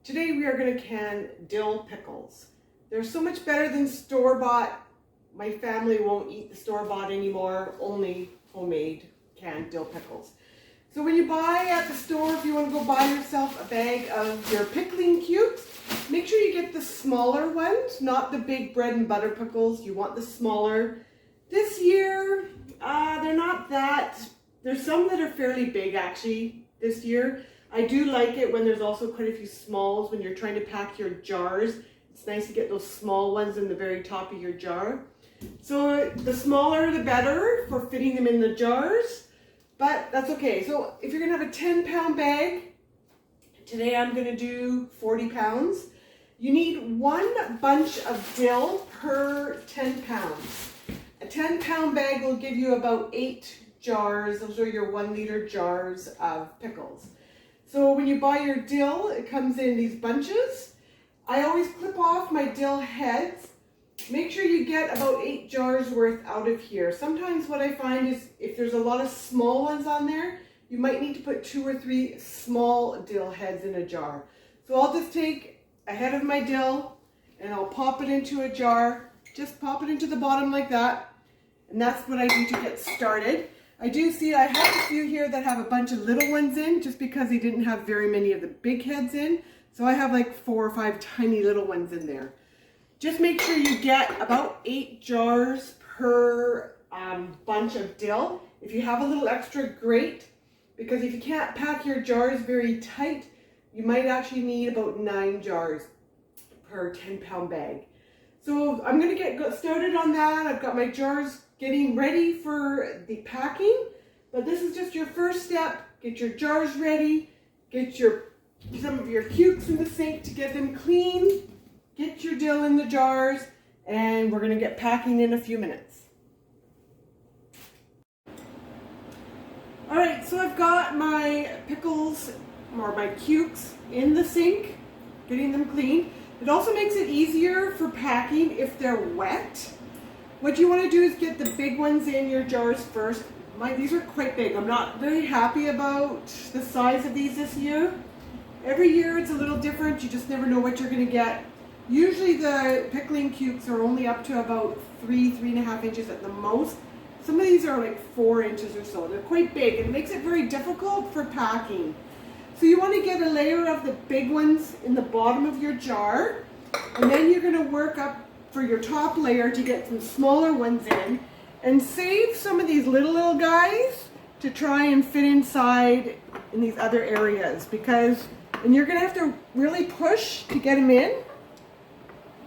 Today we are going to can dill pickles. They're so much better than store-bought. My family won't eat the store-bought anymore, only homemade canned dill pickles. So when you buy at the store, if you want to go buy yourself a bag of your pickling cubes, make sure you get the smaller ones, not the big bread and butter pickles. You want the smaller. This year, they're not that, there's some that are fairly big actually this year. I do like it when there's also quite a few smalls when you're trying to pack your jars. It's nice to get those small ones in the very top of your jar. So the smaller the better for fitting them in the jars, but that's okay. So if you're gonna have a 10-pound bag, today I'm gonna do 40 pounds. You need one bunch of dill per 10 pounds. A 10-pound bag will give you about 8 jars. Those are your 1-liter jars of pickles. So when you buy your dill, it comes in these bunches. I always clip off my dill heads. Make sure you get about 8 jars worth out of here. Sometimes what I find is if there's a lot of small ones on there, you might need to put 2 or 3 small dill heads in a jar. So I'll just take a head of my dill and I'll pop it into a jar. Just pop it into the bottom like that. And that's what I do to get started. I do see I have a few here that have a bunch of little ones in just because they didn't have very many of the big heads in. So I have like 4 or 5 tiny little ones in there. Just make sure you get about 8 jars per bunch of dill. If you have a little extra, great, because if you can't pack your jars very tight, you might actually need about 9 jars per 10-pound bag. So I'm going to get started on that. I've got my jars getting ready for the packing, but this is just your first step. Get your jars ready, get some of your cukes in the sink to get them clean, get your dill in the jars, and we're going to get packing in a few minutes. Alright, so I've got my pickles, or my cukes, in the sink, getting them clean. It also makes it easier for packing if they're wet. What you want to do is get the big ones in your jars first. These are quite big. I'm not very happy about the size of these this year. Every year it's a little different. You just never know what you're going to get. Usually the pickling cukes are only up to about 3.5 inches at the most. Some of these are like 4 inches or so. They're quite big and it makes it very difficult for packing. So you want to get a layer of the big ones in the bottom of your jar, and then you're going to work up for your top layer to get some smaller ones in, and save some of these little guys to try and fit inside in these other areas, and you're going to have to really push to get them in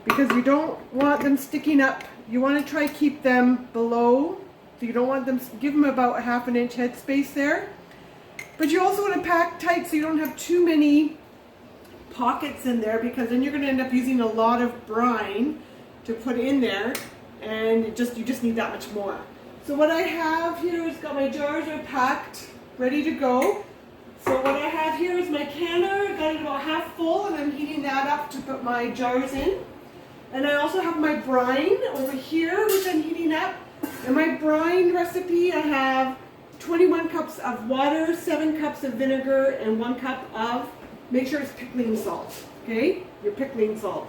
because you don't want them sticking up. You want to try to keep them below, so you don't want them, give them about a 1/2 inch head space there. But you also want to pack tight so you don't have too many pockets in there, because then you're going to end up using a lot of brine to put in there, and you just need that much more. So what I have here is got my jars are packed, ready to go. So what I have here is my canner, got it about half full, and I'm heating that up to put my jars in. And I also have my brine over here, which I'm heating up. And my brine recipe, I have 21 cups of water, 7 cups of vinegar, and 1 cup of, make sure it's pickling salt, okay? Your pickling salt.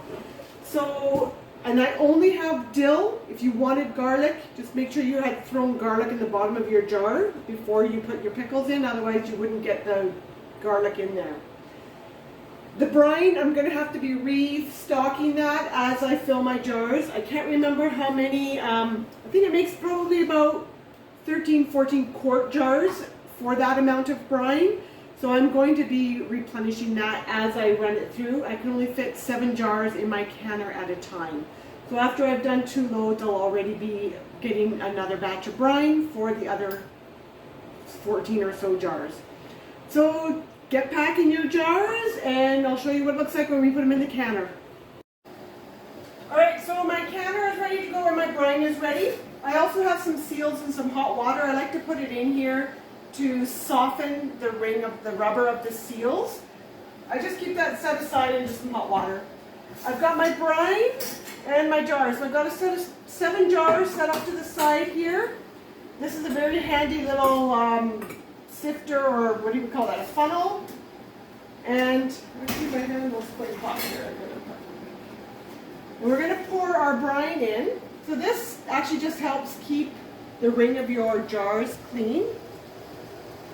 So, and I only have dill. If you wanted garlic, just make sure you had thrown garlic in the bottom of your jar before you put your pickles in, otherwise you wouldn't get the garlic in there. The brine, I'm going to have to be restocking that as I fill my jars. I can't remember how many, I think it makes probably about 13, 14 quart jars for that amount of brine. So I'm going to be replenishing that as I run it through. I can only fit 7 jars in my canner at a time. So after I've done 2 loads, I'll already be getting another batch of brine for the other 14 or so jars. So get packing your jars, and I'll show you what it looks like when we put them in the canner. Alright, so my canner is ready to go, and my brine is ready. I also have some seals and some hot water. I like to put it in here to soften the ring of the rubber of the seals. I just keep that set aside in just some hot water. I've got my brine and my jars. So I've got a set of 7 jars set up to the side here. This is a very handy little sifter, or what do you call that, a funnel. And actually my handle's quite hot here. And we're going to pour our brine in. So this actually just helps keep the ring of your jars clean.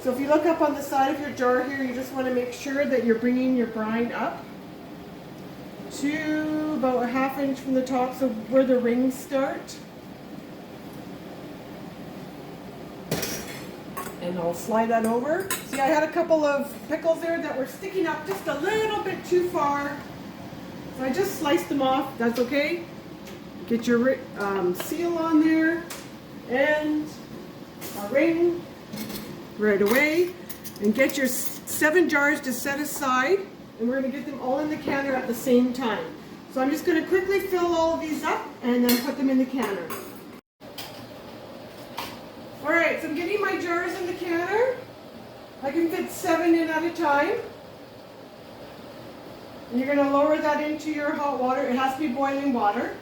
So if you look up on the side of your jar here, you just want to make sure that you're bringing your brine up to about a ½ inch from the top, so where the rings start. And I'll slide that over. See, I had a couple of pickles there that were sticking up just a little bit too far. So I just sliced them off. That's okay. Get your seal on there and a ring right away. And get your 7 jars to set aside. And we're going to get them all in the canner at the same time. So I'm just going to quickly fill all of these up and then put them in the canner. Alright, so I'm getting my jars in the canner. I can fit 7 in at a time. And you're going to lower that into your hot water. It has to be boiling water.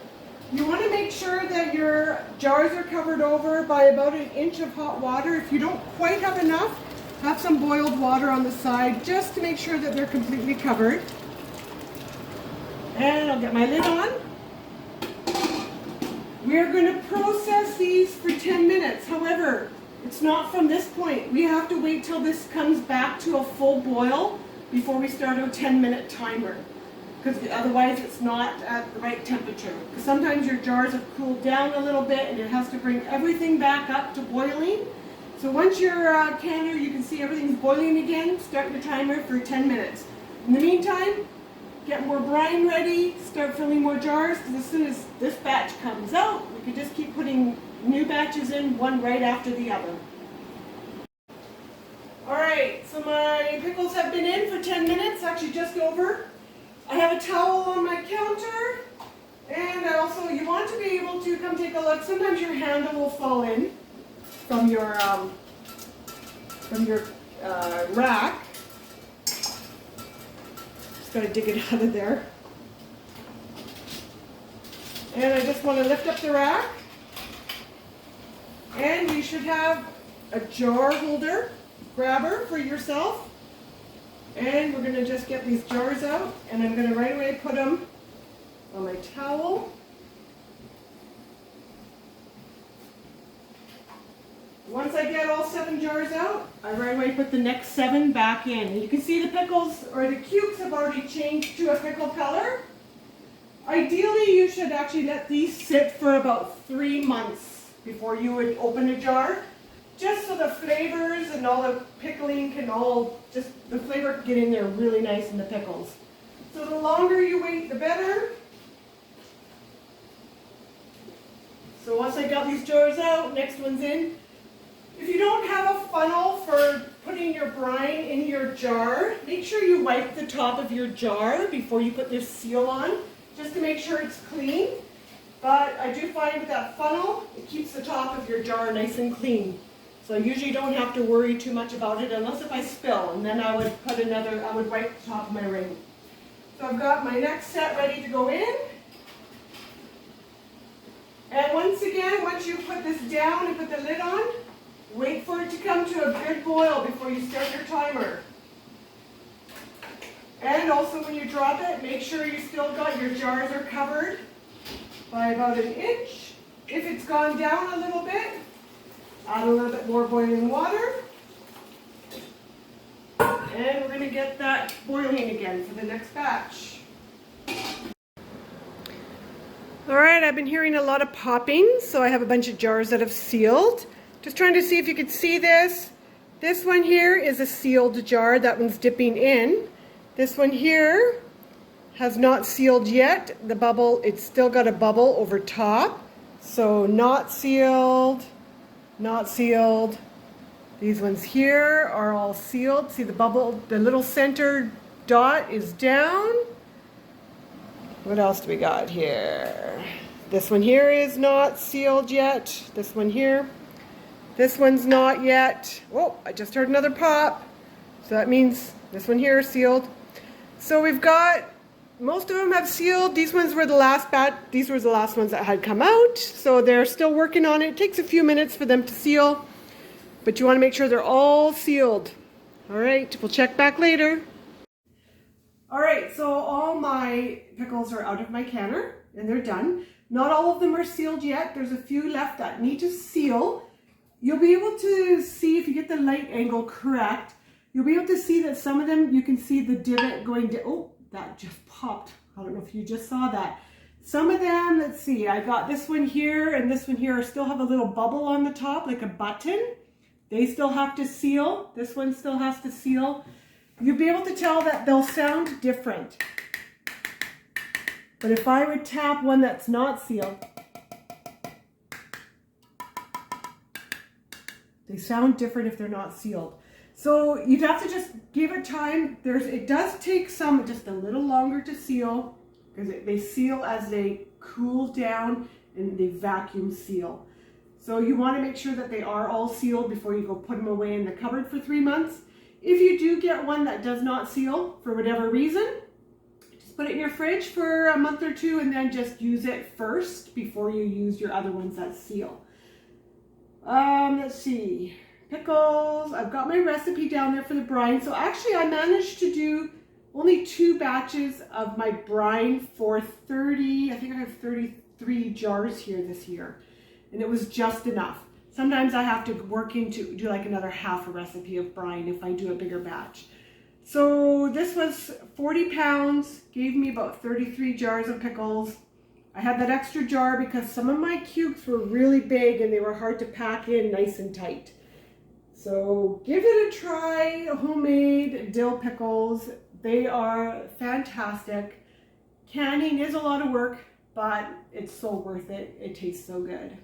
You want to make sure that your jars are covered over by about 1 inch of hot water. If you don't quite have enough, have some boiled water on the side just to make sure that they're completely covered. And I'll get my lid on. We're going to process these for 10 minutes. However, it's not from this point. We have to wait till this comes back to a full boil before we start our 10-minute timer. Because otherwise it's not at the right temperature. Because sometimes your jars have cooled down a little bit and it has to bring everything back up to boiling. So once your canner, you can see everything's boiling again, start your timer for 10 minutes. In the meantime, get more brine ready, start filling more jars, because as soon as this batch comes out, we can just keep putting new batches in, one right after the other. Alright, so my pickles have been in for 10 minutes, actually just over. I have a towel on my counter, and I also, you want to be able to come take a look. Sometimes your handle will fall in from your rack. Just got to dig it out of there. And I just want to lift up the rack. And you should have a jar holder grabber for yourself. And we're going to just get these jars out. And I'm going to right away put them on my towel. Once I get all 7 jars out, I right away put the next 7 back in. And you can see the pickles, or the cukes, have already changed to a pickle color. Ideally, you should actually let these sit for about 3 months before you would open a jar, just so the flavors and all the pickling can all, just the flavor can get in there really nice in the pickles. So the longer you wait, the better. So once I got these jars out, next one's in. If you don't have a funnel for putting your brine in your jar, make sure you wipe the top of your jar before you put this seal on, just to make sure it's clean. But I do find with that funnel, it keeps the top of your jar nice and clean. So I usually don't have to worry too much about it, unless if I spill, and then I would wipe the top of my ring. So I've got my next set ready to go in. And once again, once you put this down and put the lid on, wait for it to come to a good boil before you start your timer. And also when you drop it, make sure you still got your jars are covered by about 1 inch. If it's gone down a little bit, add a little bit more boiling water. And we're going to get that boiling again for the next batch. Alright, I've been hearing a lot of popping, so I have a bunch of jars that have sealed. Just trying to see if you could see this. This one here is a sealed jar. That one's dipping in. This one here has not sealed yet. The bubble, it's still got a bubble over top. So not sealed, not sealed. These ones here are all sealed. See the bubble, the little center dot is down. What else do we got here? This one here is not sealed yet. This one here. This one's not yet. Oh, I just heard another pop. So that means this one here is sealed. So we've got, most of them have sealed. These ones were the last batch. These were the last ones that had come out. So they're still working on it. It takes a few minutes for them to seal. But you want to make sure they're all sealed. All right, we'll check back later. so all my pickles are out of my canner and they're done. Not all of them are sealed yet. There's a few left that need to seal. You'll be able to see, if you get the light angle correct, you'll be able to see that some of them, you can see the divot going down. Oh, that just popped. I don't know if you just saw that. Some of them, let's see, I got this one here and this one here still have a little bubble on the top, like a button. They still have to seal. This one still has to seal. You'll be able to tell that they'll sound different. But if I would tap one that's not sealed, they sound different if they're not sealed. So you'd have to just give it time. It does take some, just a little longer to seal, because they seal as they cool down and they vacuum seal. So you want to make sure that they are all sealed before you go put them away in the cupboard for 3 months. If you do get one that does not seal for whatever reason, just put it in your fridge for a month or two and then just use it first before you use your other ones that seal. Let's see, pickles. I've got my recipe down there for the brine. So actually I managed to do only 2 batches of my brine for 30, I think I have 33 jars here this year. And it was just enough. Sometimes I have to work into, do like another half a recipe of brine if I do a bigger batch. So this was 40 pounds, gave me about 33 jars of pickles. I had that extra jar because some of my cukes were really big and they were hard to pack in nice and tight. So give it a try, homemade dill pickles. They are fantastic. Canning is a lot of work, but it's so worth it. It tastes so good.